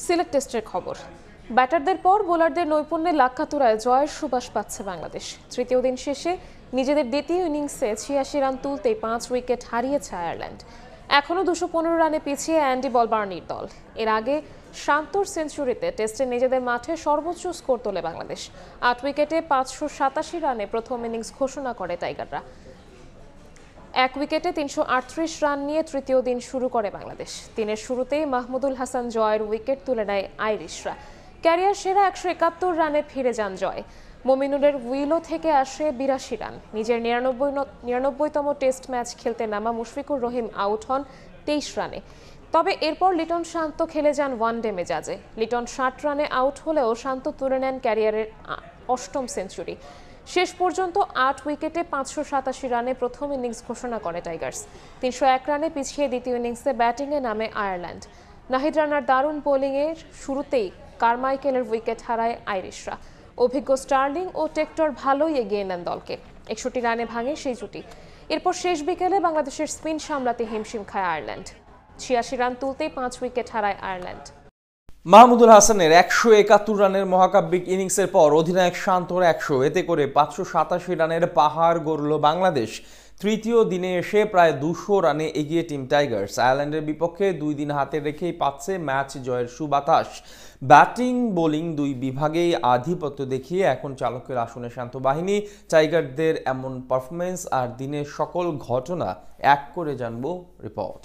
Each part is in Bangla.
সিলেট টেস্টের খবর। ব্যাটারদের পর বোলারদের নৈপুণ্যে লাক্কাতুরায় জয়ের সুবাস পাচ্ছে বাংলাদেশ। তৃতীয় দিন শেষে নিজেদের দ্বিতীয় ইনিংসে ৮৬ রান তুলতেই ৫ উইকেট হারিয়েছে আয়ারল্যান্ড। এখনও ২১৫ রানে পিছিয়ে অ্যান্ডি বলবার্নির দল। এর আগে শান্তর সেঞ্চুরিতে টেস্টে নিজেদের মাঠে সর্বোচ্চ স্কোর তোলে বাংলাদেশ। ৮ উইকেটে ৫৮৭ রানে প্রথম ইনিংস ঘোষণা করে টাইগাররা। ১ উইকেটে ৩৩৮ রান নিয়ে তৃতীয় দিন শুরু করে বাংলাদেশ। দিনের শুরুতেই মাহমুদুল হাসান জয়ের উইকেট তুলে নেয় আইরিশরা। ক্যারিয়ার সেরা ১৭১ রানে ফিরে যান জয়। মমিনুলের উইলো থেকে আসে ৮২ রান। নিজের ৯৯তম টেস্ট ম্যাচ খেলতে নামা মুশফিকুর রহিম আউট হন ২৩ রানে। তবে এরপর লিটন শান্ত খেলে যান ওয়ানডে মেজাজে। লিটন ৬০ রানে আউট হলেও শান্ত তুলে নেন ক্যারিয়ারের ৮ম সেঞ্চুরি। শেষ পর্যন্ত ৮ উইকেটে ৫৮৭ রানে প্রথম ইনিংস ঘোষণা করে টাইগার্স। ৩০১ রানে পিছিয়ে দ্বিতীয় ইনিংসে ব্যাটিংয়ে নামে আয়ারল্যান্ড। নাহিদ রানার দারুণ বোলিংয়ের শুরুতেই কারমাইকেলের উইকেট হারায় আইরিশরা। অভিজ্ঞ স্টার্লিং ও টেক্টর ভালোই এগিয়ে নেন দলকে। ৬১ রানে ভাঙে সেই জুটি। এরপর শেষ বিকেলে বাংলাদেশের স্পিন সামলাতে হিমশিম খায় আয়ারল্যান্ড। ৮৬ রান তুলতেই ৫ উইকেট হারায় আয়ারল্যান্ড। মাহমুদুল হাসানের ১৭১ রানের মহাকাব্যিক ইনিংসের পর অধিনায়ক শান্তর ১০০, এতে করে ৫৮৭ রানের পাহাড় গড়ল বাংলাদেশ। তৃতীয় দিনে এসে প্রায় ২০০ রানে এগিয়ে টিম টাইগার্স। আয়ারল্যান্ডের বিপক্ষে ২ দিন হাতে রেখেই পাচ্ছে ম্যাচ জয়ের সুবাতাস। ব্যাটিং বোলিং দুই বিভাগেই আধিপত্য দেখিয়ে এখন চালকের আসনে শান্ত বাহিনী। টাইগারদের এমন পারফরমেন্স আর দিনের সকল ঘটনা এক করে জানবো রিপোর্ট।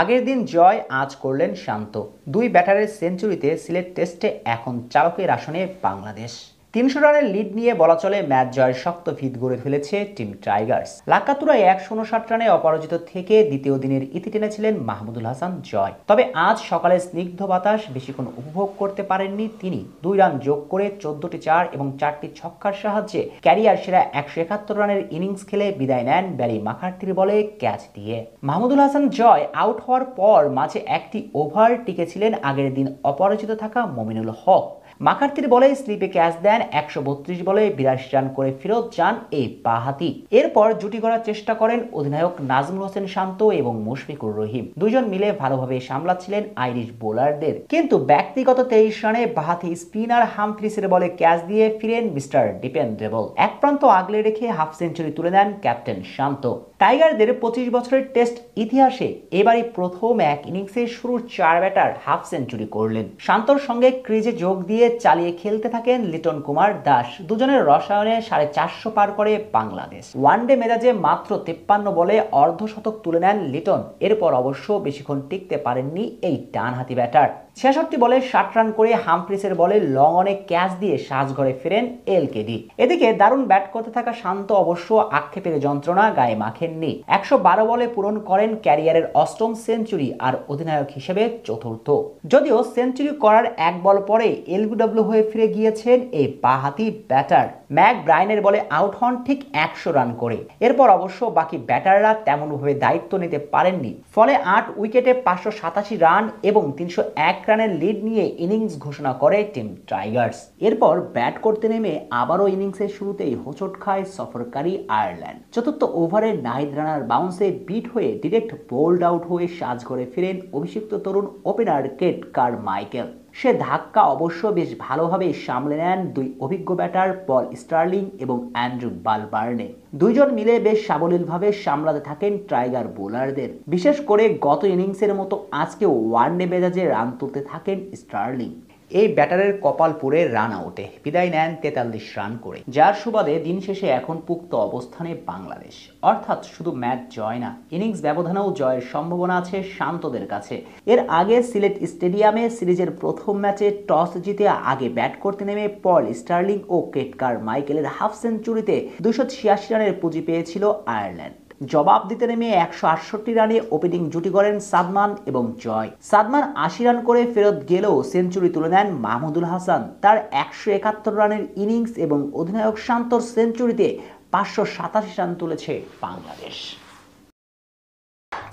আগের দিন জয়, আজ করলেন শান্ত। দুই ব্যাটারের সেঞ্চুরিতে সিলেট টেস্টে এখন চালকের আসনে বাংলাদেশ। ৩০০ রানের লিড নিয়ে বলা চলে ম্যাচ জয়ের শক্ত ভিত গড়ে ফেলেছে টিম টাইগার্স। লাক্কাতুরায় ১৫৯ রানে অপরাজিত থেকে দ্বিতীয় দিনের ইতি টেনেছিলেন মাহমুদুল হাসান জয়। তবে আজ সকালে স্নিগ্ধ বাতাস বেশিক্ষণ উপভোগ করতে পারেননি তিনি। ২ রান যোগ করে ১৪টি ৪ এবং ৪টি ছক্কার সাহায্যে ক্যারিয়ার সেরা ১৭১ রানের ইনিংস খেলে বিদায় নেন ব্যারি মাকার্থির বলে ক্যাচ দিয়ে। মাহমুদুল হাসান জয় আউট হওয়ার পর মাঝে একটি ওভার টিকেছিলেন আগের দিন অপরাজিত থাকা মমিনুল হক। মাকার্থির বলে স্লিপে ক্যাচ দেন। ১৩২ বলে ৮২ রান করে ফেরত যান এই বাঁহাতি। এরপর জুটি গড়ার চেষ্টা করেন অধিনায়ক নাজমুল হোসেন শান্ত এবং মুশফিকুর রহিম। দুইজন মিলে ভালোভাবে সামলাচ্ছিলেন আইরিশ বোলারদের। কিন্তু ব্যক্তিগত ২৩ রানে বাঁহাতি স্পিনার হামফ্রিসের বলে ক্যাচ দিয়ে ফিরেন মিস্টার ডিপেন্ডেবল। এক প্রান্ত আগলে রেখে হাফ সেঞ্চুরি তুলে নেন ক্যাপ্টেন শান্ত। টাইগারদের ২৫ বছরের টেস্ট ইতিহাসে এবারই প্রথম এক ইনিংসে শুরুর ৪ ব্যাটার হাফ সেঞ্চুরি করলেন। শান্তর সঙ্গে ক্রিজে যোগ দিয়ে চালিয়ে খেলতে থাকেন লিটন কুমার দাস। দুজনের রসায়নে ৪৫০ পার করে বাংলাদেশ। ওয়ানডে মেজাজে মাত্র ৫৩ বলে অর্ধশতক তুলে নেন লিটন। এরপর অবশ্য বেশিক্ষণ টিকতে পারেননি এই ডানহাতি ব্যাটার। ৬৬ বলে ৬০ রান করে হামফ্রিসের বলে লং অনে ক্যাচ দিয়ে সাজঘরে ফেরেন এলকেডি। এদিকে দারুণ ব্যাট করতে থাকা শান্ত অবশ্য আক্ষেপের যন্ত্রণা গায়ে মাখেননি। ১১২ বলে পূরণ করেন ক্যারিয়ারের ৮ম সেঞ্চুরি আর অধিনায়ক হিসেবে চতুর্থ। যদিও সেঞ্চুরি করার ১ বল পরে এলবিডব্লিউ হয়ে ফিরে গিয়েছেন এই বাঁহাতি ব্যাটার। ম্যাক ব্রায়ানের বলে আউট হন ঠিক ১০০ রান করে। এরপর অবশ্য বাকি ব্যাটাররা তেমনভাবে দায়িত্ব নিতে পারেননি। ফলে ৮ উইকেটে ৫৮৭ রান এবং ৩০১ রানের লিড নিয়ে ইনিংস ঘোষণা করে টিম টাইগার্স। এরপর ব্যাট করতে নেমে আবারও ইনিংসের শুরুতেই হোঁচট খায় সফরকারী আয়ারল্যান্ড। চতুর্থ ওভারে নাহিদ রানার বাউন্সে বিট হয়ে ডিরেক্ট বোল্ড আউট হয়ে সাজঘরে ফিরেন অভিষিক্ত তরুণ ওপেনার কেট কারমাইকেল। সে ধাক্কা অবশ্য বেশ ভালোভাবে সামলে নেন দুই অভিজ্ঞ ব্যাটার পল স্টার্লিং এবং অ্যান্ড্রু বালবার্নে। দুইজন মিলে বেশ সাবলীলভাবে সামলাতে থাকেন টাইগার বোলারদের। বিশেষ করে গত ইনিংসের মতো আজকেও ওয়ানডে মেজাজে রান তুলতে থাকেন স্টার্লিং। এই ব্যাটারের কপাল পুড়ে রান আউটে বিদায় নেন ৪৩ রান করে, যার সুবাদে দিন শেষে এখন পুক্ত অবস্থানে বাংলাদেশ। অর্থাৎ শুধু ম্যাচ জয় না, ইনিংস ব্যবধানেও জয়ের সম্ভাবনা আছে শান্তদের কাছে। এর আগে সিলেট স্টেডিয়ামে সিরিজের প্রথম ম্যাচে টস জিতে আগে ব্যাট করতে নেমে পল স্টার্লিং ও কেট কারমাইকেলের হাফ সেঞ্চুরিতে ২৮৬ রানের পুঁজি পেয়েছিল আয়ারল্যান্ড। জবাব দিতে নেমে ১৬৮ রানে ওপেনিং জুটি করেন সাদমান এবং জয়। সাদমান ৮০ রান করে ফেরত গেলেও সেঞ্চুরি তুলে নেন মাহমুদুল হাসান। তার ১৭১ রানের ইনিংস এবং অধিনায়ক শান্তর সেঞ্চুরিতে ৫৮৭ রান তুলেছে বাংলাদেশ।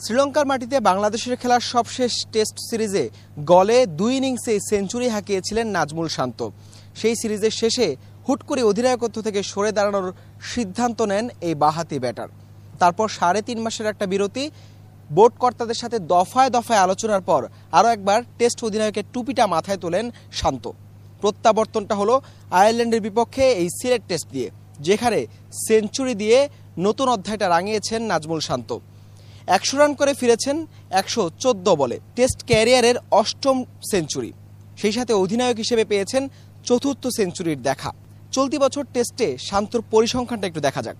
শ্রীলঙ্কার মাটিতে বাংলাদেশের খেলার সবশেষ টেস্ট সিরিজে গলে ২ ইনিংসে সেঞ্চুরি হাঁকিয়েছিলেন নাজমুল শান্ত। সেই সিরিজের শেষে হুট করে অধিনায়কত্ব থেকে সরে দাঁড়ানোর সিদ্ধান্ত নেন এই বাঁহাতি ব্যাটার। তারপর ৩.৫ মাসের একটা বিরতি, বোর্ড কর্তাদের সাথে দফায় দফায় আলোচনার পর আরও একবার টেস্ট অধিনায়কের টুপিটা মাথায় তোলেন শান্ত। প্রত্যাবর্তনটা হলো আয়ারল্যান্ডের বিপক্ষে এই সিলেট টেস্ট দিয়ে, যেখানে সেঞ্চুরি দিয়ে নতুন অধ্যায়টা রাঙিয়েছেন নাজমুল শান্ত। 100 রান করে ফিরেছেন 114 বলে, টেস্ট ক্যারিয়ারের 8ম সেঞ্চুরি। সেই সাথে অধিনায়ক হিসেবে পেয়েছেন 4র্থ সেঞ্চুরির দেখা। চলতি বছর টেস্টে শান্তর পরিসংখ্যানটা একটু দেখা যাক।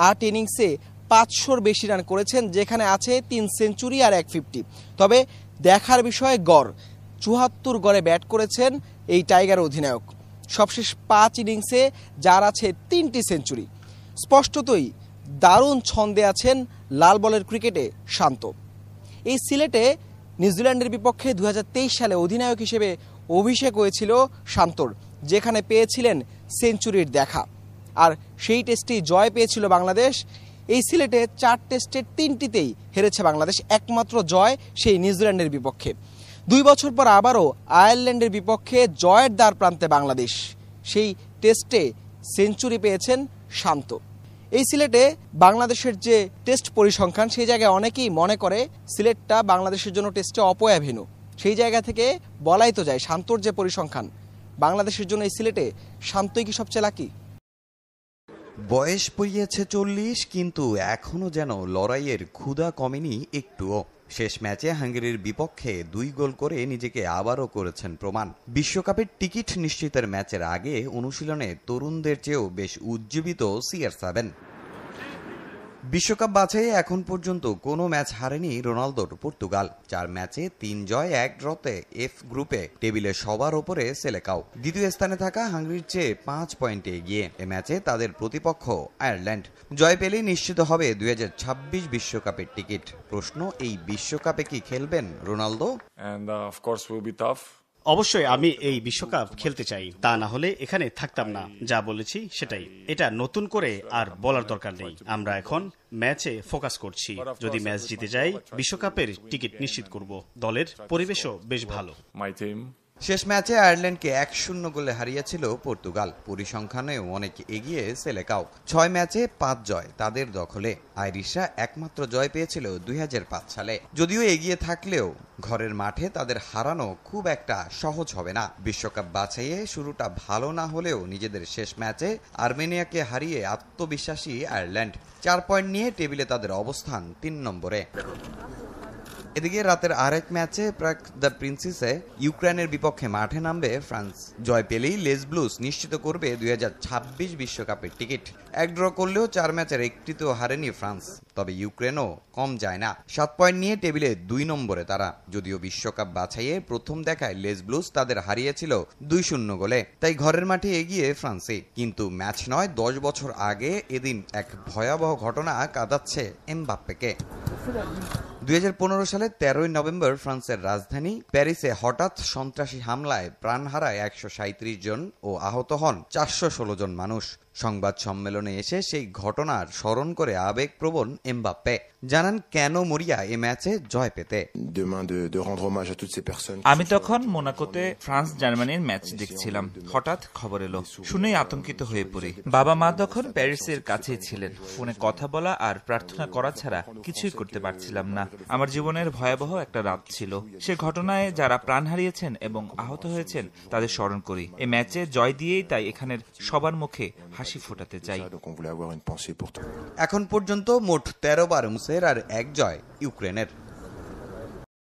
8 ইনিংসে 500-র বেশি রান করেছেন, যেখানে আছে 3 সেঞ্চুরি আর 1 50। তবে দেখার বিষয়ে গড় 74 গড়ে ব্যাট করেছেন এই টাইগার অধিনায়ক। সবশেষ 5 ইনিংসে যার আছে 3টি সেঞ্চুরি। স্পষ্টতই দারুণ ছন্দে আছেন লাল বলের ক্রিকেটে শান্ত। এই সিলেটে নিউজিল্যান্ডের বিপক্ষে 2023 সালে অধিনায়ক হিসেবে অভিষেক হয়েছিল শান্তর, যেখানে পেয়েছিলেন সেঞ্চুরির দেখা। আর সেই টেস্টেই জয় পেয়েছিল বাংলাদেশ। এই সিলেটে 4 টেস্টের 3টিতেই হেরেছে বাংলাদেশ, একমাত্র জয় সেই নিউজিল্যান্ডের বিপক্ষে। 2 বছর পর আবারও আয়ারল্যান্ডের বিপক্ষে জয়ের দ্বার প্রান্তে বাংলাদেশ। সেই টেস্টে সেঞ্চুরি পেয়েছেন শান্ত। এই সিলেটে বাংলাদেশের যে টেস্ট পরিসংখ্যান, সেই জায়গায় অনেকেই মনে করে সিলেটটা বাংলাদেশের জন্য টেস্টে অপয়া ভেন্যু। সেই জায়গা থেকে বলাই তো যায় শান্তর যে পরিসংখ্যান, বাংলাদেশের জন্য এই সিলেটে শান্তই কি সবচেয়ে লাকি। বয়স পেরিয়েছে 40, কিন্তু এখনো যেন লড়াইয়ের ক্ষুধা কমেনি একটুও। শেষ ম্যাচে হাঙ্গেরির বিপক্ষে 2 গোল করে নিজেকে আবারও করেছেন প্রমাণ। বিশ্বকাপের টিকিট নিশ্চিতের ম্যাচের আগে অনুশীলনে তরুণদের চেয়েও বেশ উজ্জীবিত CR7। বিশ্বকাপ বাছাইয়ে এখন পর্যন্ত কোনো ম্যাচ হারেনি রোনালদোর পর্তুগাল। 4 ম্যাচে 3 জয় 1 ড্রতে এফ গ্রুপে টেবিলে সবার ওপরে সেলেকাও। দ্বিতীয় স্থানে থাকা হাঙ্গেরির চেয়ে 5 পয়েন্টে এগিয়ে। এ ম্যাচে তাদের প্রতিপক্ষ আয়ারল্যান্ড। জয় পেলেই নিশ্চিত হবে 2026 বিশ্বকাপের টিকিট। প্রশ্ন, এই বিশ্বকাপে কি খেলবেন রোনালদো? অবশ্যই আমি এই বিশ্বকাপ খেলতে চাই, তা না হলে এখানে থাকতাম না। যা বলেছি সেটাই, এটা নতুন করে আর বলার দরকার নেই। আমরা এখন ম্যাচে ফোকাস করছি। যদি ম্যাচ জিতে যাই, বিশ্বকাপের টিকিট নিশ্চিত করব। দলের পরিবেশও বেশ ভালো। শেষ ম্যাচে আয়ারল্যান্ডকে 1-0 গোলে হারিয়েছিল পর্তুগাল। পরিসংখ্যানেও অনেক এগিয়ে সেলেকাও। 6 ম্যাচে 5 জয় তাদের দখলে। আইরিশরা একমাত্র জয় পেয়েছিল 2005 সালে। যদিও এগিয়ে থাকলেও ঘরের মাঠে তাদের হারানো খুব একটা সহজ হবে না। বিশ্বকাপ বাছাইয়ে শুরুটা ভালো না হলেও নিজেদের শেষ ম্যাচে আর্মেনিয়াকে হারিয়ে আত্মবিশ্বাসী আয়ারল্যান্ড। 4 পয়েন্ট নিয়ে টেবিলে তাদের অবস্থান 3 নম্বরে। এদিকে রাতের আরেক ম্যাচে প্রাক দ্য প্রিন্সেসে ইউক্রেনের বিপক্ষে মাঠে নামবে ফ্রান্স। জয় পেলেই লেস ব্লুজ নিশ্চিত করবে 2026 বিশ্বকাপের টিকিট। 1 ড্র করলেও 4 ম্যাচের একটিতেও হারেনি ফ্রান্স। তবে ইউক্রেনও কম যায় না। 7 পয়েন্ট নিয়ে টেবিলে 2 নম্বরে তারা। যদিও বিশ্বকাপ বাছাইয়ে প্রথম দেখায় লেস ব্লুজ তাদের হারিয়েছিল 2-0 গোলে। তাই ঘরের মাঠে এগিয়ে ফ্রান্সে। কিন্তু ম্যাচ নয়, 10 বছর আগে এদিন এক ভয়াবহ ঘটনা কাঁদাচ্ছে এমবাপ্পেকে। 2015 সালের 13 নভেম্বর ফ্রান্সের রাজধানী প্যারিসে হঠাৎ সন্ত্রাসী হামলায় প্রাণ হারায় 137 জন ও আহত হন 416 জন মানুষ। সংবাদ সম্মেলনে এসে সেই ঘটনার স্মরণ করে আবেগপ্রবণ এমবাপ্পে জানান কেন মরিয়া এ ম্যাচে জয় পেতে। আমি তখন মোনাকোতে ফ্রান্স জার্মানির ম্যাচ দেখছিলাম। হঠাৎ খবর এলো, শুনেই আতঙ্কিত হয়ে পড়ি। বাবা মা তখন প্যারিসের কাছেই ছিলেন। ফোনে কথা বলা আর প্রার্থনা করা ছাড়া কিছুই করতে পারছিলাম না। আমার জীবনের ভয়াবহ একটা রাত ছিল। সে ঘটনায় যারা প্রাণ হারিয়েছেন এবং আহত হয়েছেন তাদের স্মরণ করি। এই ম্যাচে জয় দিয়েই তাই এখানের সবার মুখে হাসি ফোটাতে চাই। এখন পর্যন্ত মোট 13 বার মুসের আর 1 জয় ইউক্রেনের।